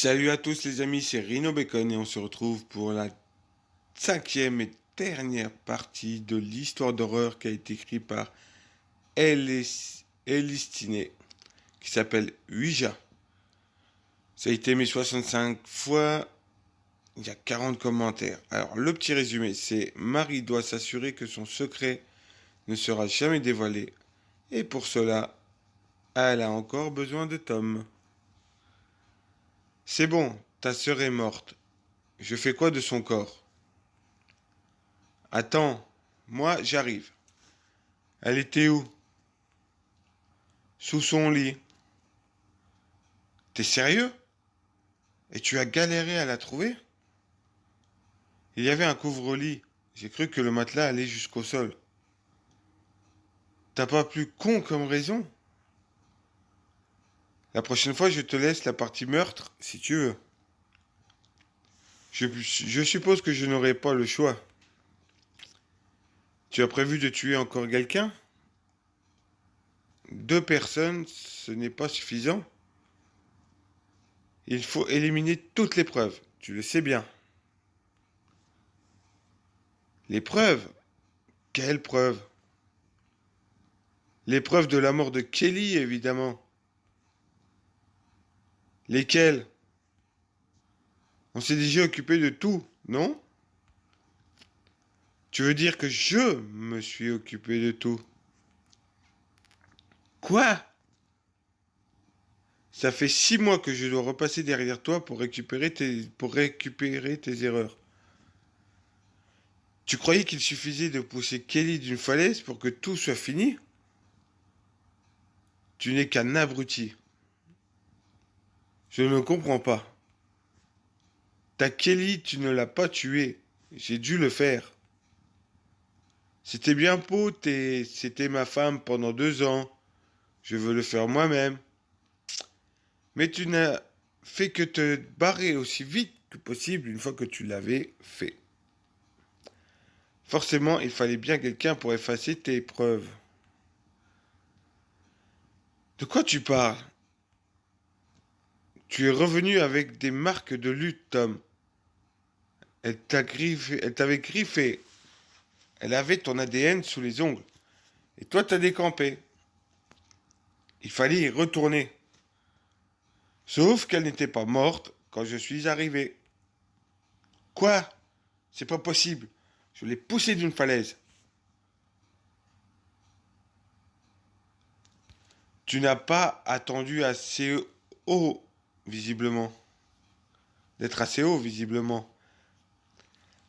Salut à tous les amis, c'est Rhino Bacon et on se retrouve pour la cinquième et dernière partie de l'histoire d'horreur qui a été écrite par Elistine, qui s'appelle Ouija. Ça a été mis 65 fois, il y a 40 commentaires. Alors le petit résumé, c'est Marie doit s'assurer que son secret ne sera jamais dévoilé et pour cela, elle a encore besoin de Tom. C'est bon, ta sœur est morte. Je fais quoi de son corps? Attends, moi j'arrive. Elle était où? Sous son lit. T'es sérieux? Et tu as galéré à la trouver? Il y avait un couvre-lit. J'ai cru que le matelas allait jusqu'au sol. T'as pas plus con comme raison? La prochaine fois, je te laisse la partie meurtre, si tu veux. Je suppose que je n'aurai pas le choix. Tu as prévu de tuer encore quelqu'un? Deux personnes, ce n'est pas suffisant. Il faut éliminer toutes les preuves. Tu le sais bien. Les preuves? Quelles preuves? Les preuves de la mort de Kelly, évidemment. Lesquelles? On s'est déjà occupé de tout, non? Tu veux dire que je me suis occupé de tout? Quoi? Ça fait 6 mois que je dois repasser derrière toi pour récupérer tes erreurs. Tu croyais qu'il suffisait de pousser Kelly d'une falaise pour que tout soit fini? Tu n'es qu'un abruti. Je ne comprends pas. Ta Kelly, tu ne l'as pas tuée. J'ai dû le faire. C'était bien pote et c'était ma femme pendant 2 ans. Je veux le faire moi-même. Mais tu n'as fait que te barrer aussi vite que possible une fois que tu l'avais fait. Forcément, il fallait bien quelqu'un pour effacer tes preuves. De quoi tu parles? Tu es revenu avec des marques de lutte, Tom. Elle t'avait griffé. Elle avait ton ADN sous les ongles. Et toi, t'as décampé. Il fallait y retourner. Sauf qu'elle n'était pas morte quand je suis arrivé. Quoi? C'est pas possible. Je l'ai poussée d'une falaise. Tu n'as pas attendu assez haut, visiblement. D'être assez haut, visiblement.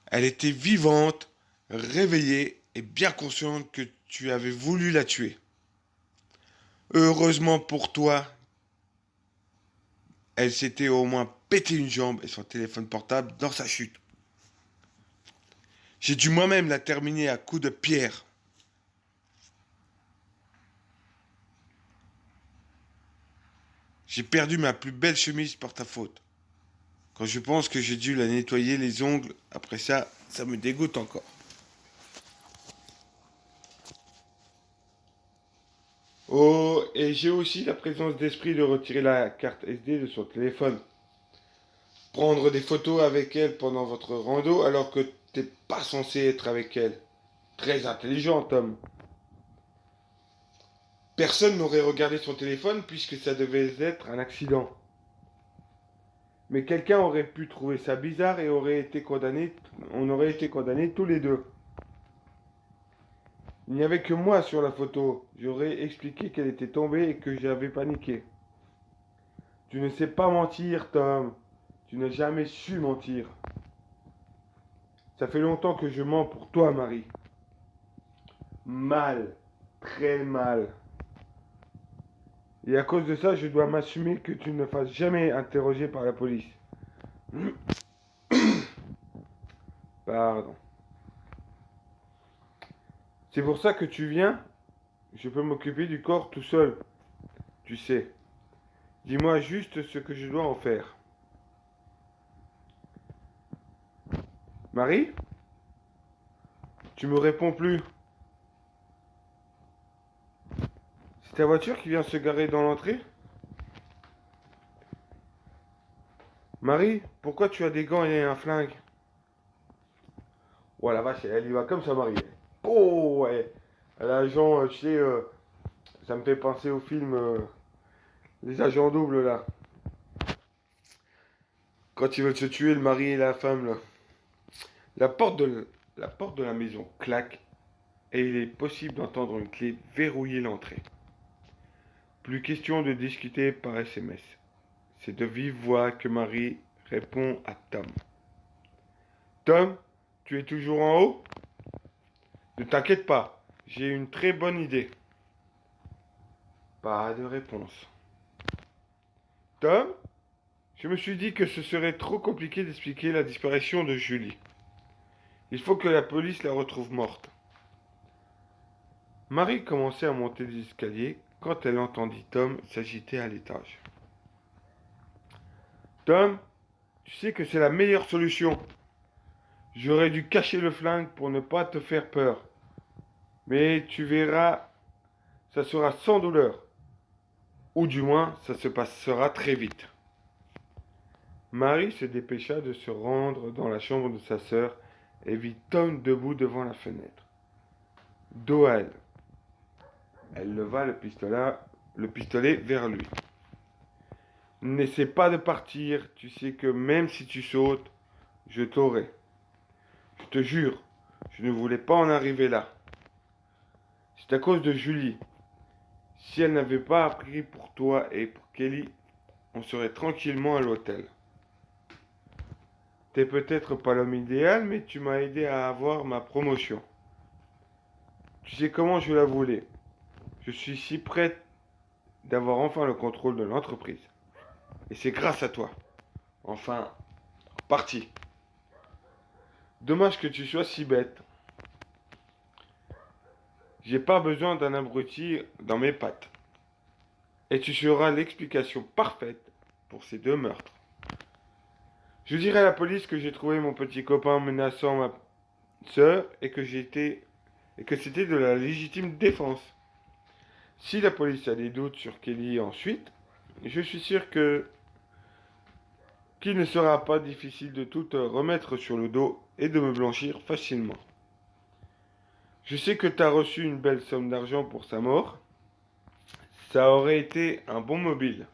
Elle était vivante, réveillée et bien consciente que tu avais voulu la tuer. Heureusement pour toi, elle s'était au moins pété une jambe et son téléphone portable dans sa chute. J'ai dû moi-même la terminer à coups de pierre. J'ai perdu ma plus belle chemise par ta faute. Quand je pense que j'ai dû la nettoyer les ongles, après ça, ça me dégoûte encore. Oh, et j'ai aussi la présence d'esprit de retirer la carte SD de son téléphone. Prendre des photos avec elle pendant votre rando alors que t'es pas censé être avec elle. Très intelligent, Tom. Personne n'aurait regardé son téléphone puisque ça devait être un accident. Mais quelqu'un aurait pu trouver ça bizarre et on aurait été condamnés tous les deux. Il n'y avait que moi sur la photo. J'aurais expliqué qu'elle était tombée et que j'avais paniqué. Tu ne sais pas mentir, Tom. Tu n'as jamais su mentir. Ça fait longtemps que je mens pour toi, Marie. Mal. Très mal. Et à cause de ça, je dois m'assumer que tu ne fasses jamais interroger par la police. Pardon. C'est pour ça que tu viens? Je peux m'occuper du corps tout seul. Tu sais. Dis-moi juste ce que je dois en faire. Marie? Tu me réponds plus. C'est ta voiture qui vient se garer dans l'entrée? Marie, pourquoi tu as des gants et un flingue? Oh la vache, elle y va comme ça, Marie. Oh ouais. L'agent, tu sais, ça me fait penser au film Les agents doubles là. Quand ils veulent se tuer, le mari et la femme là. La porte de, la porte de la maison claque et il est possible d'entendre une clé verrouiller l'entrée. Plus question de discuter par SMS. C'est de vive voix que Marie répond à Tom. Tom, tu es toujours en haut? Ne t'inquiète pas, j'ai une très bonne idée. Pas de réponse. Tom, je me suis dit que ce serait trop compliqué d'expliquer la disparition de Julie. Il faut que la police la retrouve morte. Marie commençait à monter les escaliers quand elle entendit Tom s'agiter à l'étage. Tom, tu sais que c'est la meilleure solution. J'aurais dû cacher le flingue pour ne pas te faire peur. Mais tu verras, ça sera sans douleur. Ou du moins, ça se passera très vite. Marie se dépêcha de se rendre dans la chambre de sa sœur et vit Tom debout devant la fenêtre. Dos à elle. Elle leva le pistolet vers lui. N'essaie pas de partir, tu sais que même si tu sautes, je t'aurai. Je te jure, je ne voulais pas en arriver là. C'est à cause de Julie. Si elle n'avait pas appris pour toi et pour Kelly, on serait tranquillement à l'hôtel. T'es peut-être pas l'homme idéal, mais tu m'as aidé à avoir ma promotion. Tu sais comment je la voulais. Je suis si prête d'avoir enfin le contrôle de l'entreprise. Et c'est grâce à toi. Enfin, parti. Dommage que tu sois si bête. J'ai pas besoin d'un abruti dans mes pattes. Et tu seras l'explication parfaite pour ces deux meurtres. Je dirai à la police que j'ai trouvé mon petit copain menaçant ma sœur et que c'était de la légitime défense. Si la police a des doutes sur Kelly ensuite, je suis sûr que qu'il ne sera pas difficile de tout remettre sur le dos et de me blanchir facilement. Je sais que tu as reçu une belle somme d'argent pour sa mort. Ça aurait été un bon mobile.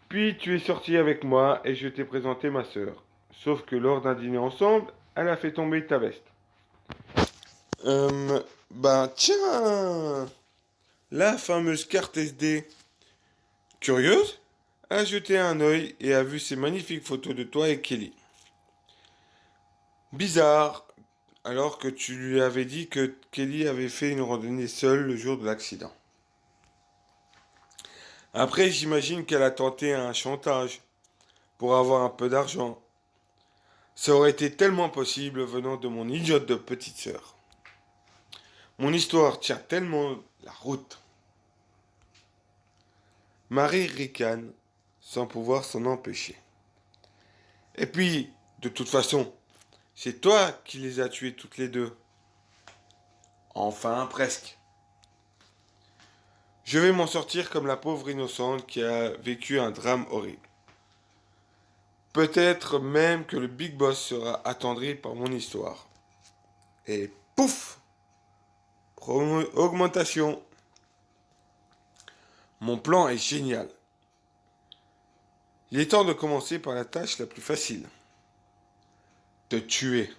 Puis tu es sorti avec moi et je t'ai présenté ma sœur. Sauf que lors d'un dîner ensemble, elle a fait tomber ta veste. Ben tiens, la fameuse carte SD. Curieuse, a jeté un œil et a vu ces magnifiques photos de toi et Kelly. Bizarre, alors que tu lui avais dit que Kelly avait fait une randonnée seule le jour de l'accident. Après, j'imagine qu'elle a tenté un chantage pour avoir un peu d'argent. Ça aurait été tellement possible venant de mon idiote de petite sœur. Mon histoire tient tellement la route. Marie ricane sans pouvoir s'en empêcher. Et puis, de toute façon, c'est toi qui les as tuées toutes les deux. Enfin, presque. Je vais m'en sortir comme la pauvre innocente qui a vécu un drame horrible. Peut-être même que le Big Boss sera attendri par mon histoire. Et pouf! Augmentation. Mon plan est génial. Il est temps de commencer par la tâche la plus facile. Te tuer.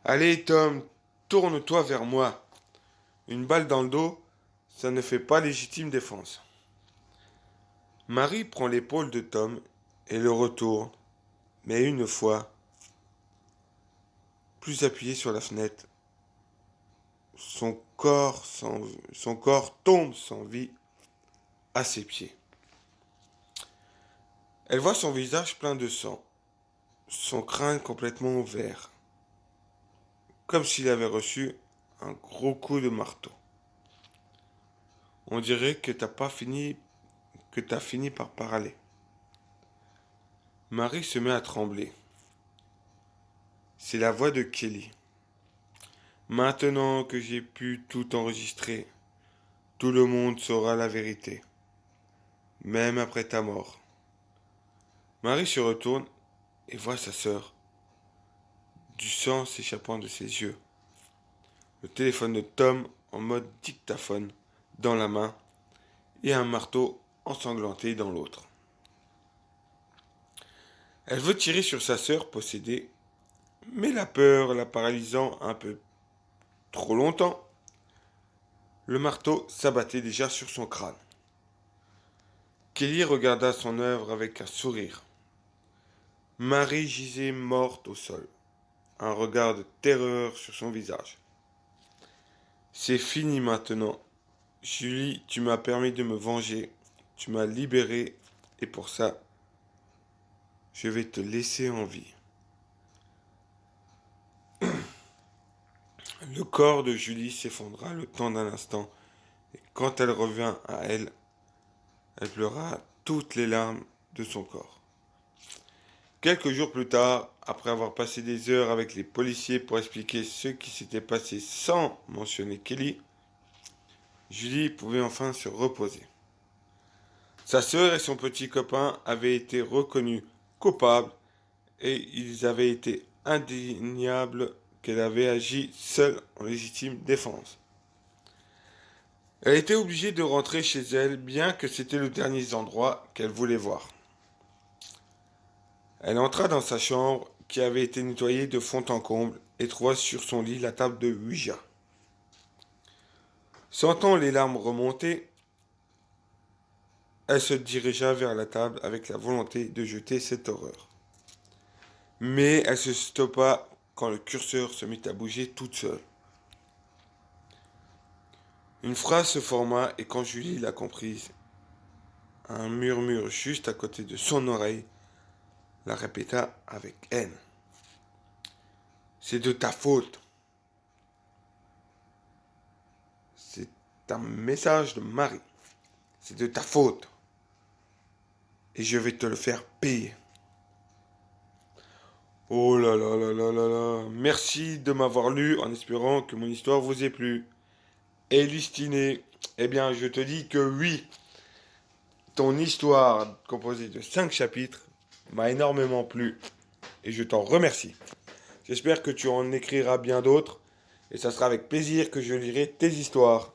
Allez Tom, tourne-toi vers moi. Une balle dans le dos, ça ne fait pas légitime défense. Marie prend l'épaule de Tom et le retourne, mais une fois, plus appuyé sur la fenêtre, son corps tombe sans vie à ses pieds. Elle voit son visage plein de sang, son crâne complètement ouvert, comme s'il avait reçu un gros coup de marteau. On dirait que t'as fini par parler. Marie se met à trembler. C'est la voix de Kelly. Maintenant que j'ai pu tout enregistrer, Tout le monde saura la vérité, même après ta mort. Marie se retourne et voit sa sœur, du sang s'échappant de ses yeux. Le téléphone de Tom en mode dictaphone dans la main et un marteau ensanglanté dans l'autre. Elle veut tirer sur sa sœur possédée, mais la peur la paralysant un peu trop longtemps, le marteau s'abattait déjà sur son crâne. Kelly regarda son œuvre avec un sourire. Marie gisait morte au sol, un regard de terreur sur son visage. C'est fini maintenant. Julie, tu m'as permis de me venger, tu m'as libéré, et pour ça, je vais te laisser en vie. Le corps de Julie s'effondra le temps d'un instant, et quand elle revint à elle, elle pleura toutes les larmes de son corps. Quelques jours plus tard, après avoir passé des heures avec les policiers pour expliquer ce qui s'était passé sans mentionner Kelly, Julie pouvait enfin se reposer. Sa sœur et son petit copain avaient été reconnus coupables et ils avaient été indéniables qu'elle avait agi seule en légitime défense. Elle était obligée de rentrer chez elle, bien que c'était le dernier endroit qu'elle voulait voir. Elle entra dans sa chambre, qui avait été nettoyée de fond en comble, et trouva sur son lit la table de Ouija. Sentant les larmes remonter, elle se dirigea vers la table avec la volonté de jeter cette horreur. Mais elle se stoppa quand le curseur se mit à bouger toute seule. Une phrase se forma et quand Julie l'a comprise, un murmure juste à côté de son oreille la répéta avec haine. C'est de ta faute. C'est un message de Marie. C'est de ta faute. Et je vais te le faire payer. Oh là là là là là là. Merci de m'avoir lu en espérant que mon histoire vous ait plu. Et Lustiné, eh bien je te dis que oui, ton histoire composée de 5 chapitres m'a énormément plu. Et je t'en remercie. J'espère que tu en écriras bien d'autres. Et ça sera avec plaisir que je lirai tes histoires.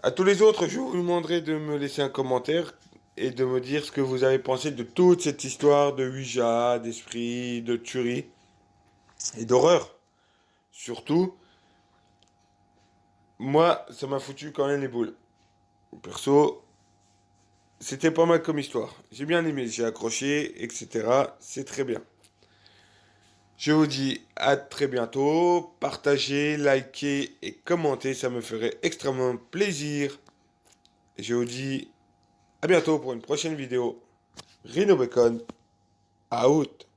À tous les autres, je vous demanderai de me laisser un commentaire et de me dire ce que vous avez pensé de toute cette histoire de Ouija, d'esprit, de tuerie et d'horreur. Surtout, moi, ça m'a foutu quand même les boules. Perso, c'était pas mal comme histoire. J'ai bien aimé, j'ai accroché, etc. C'est très bien. Je vous dis à très bientôt. Partagez, likez et commentez, ça me ferait extrêmement plaisir. Et je vous dis à bientôt pour une prochaine vidéo. Rhino Bacon, out.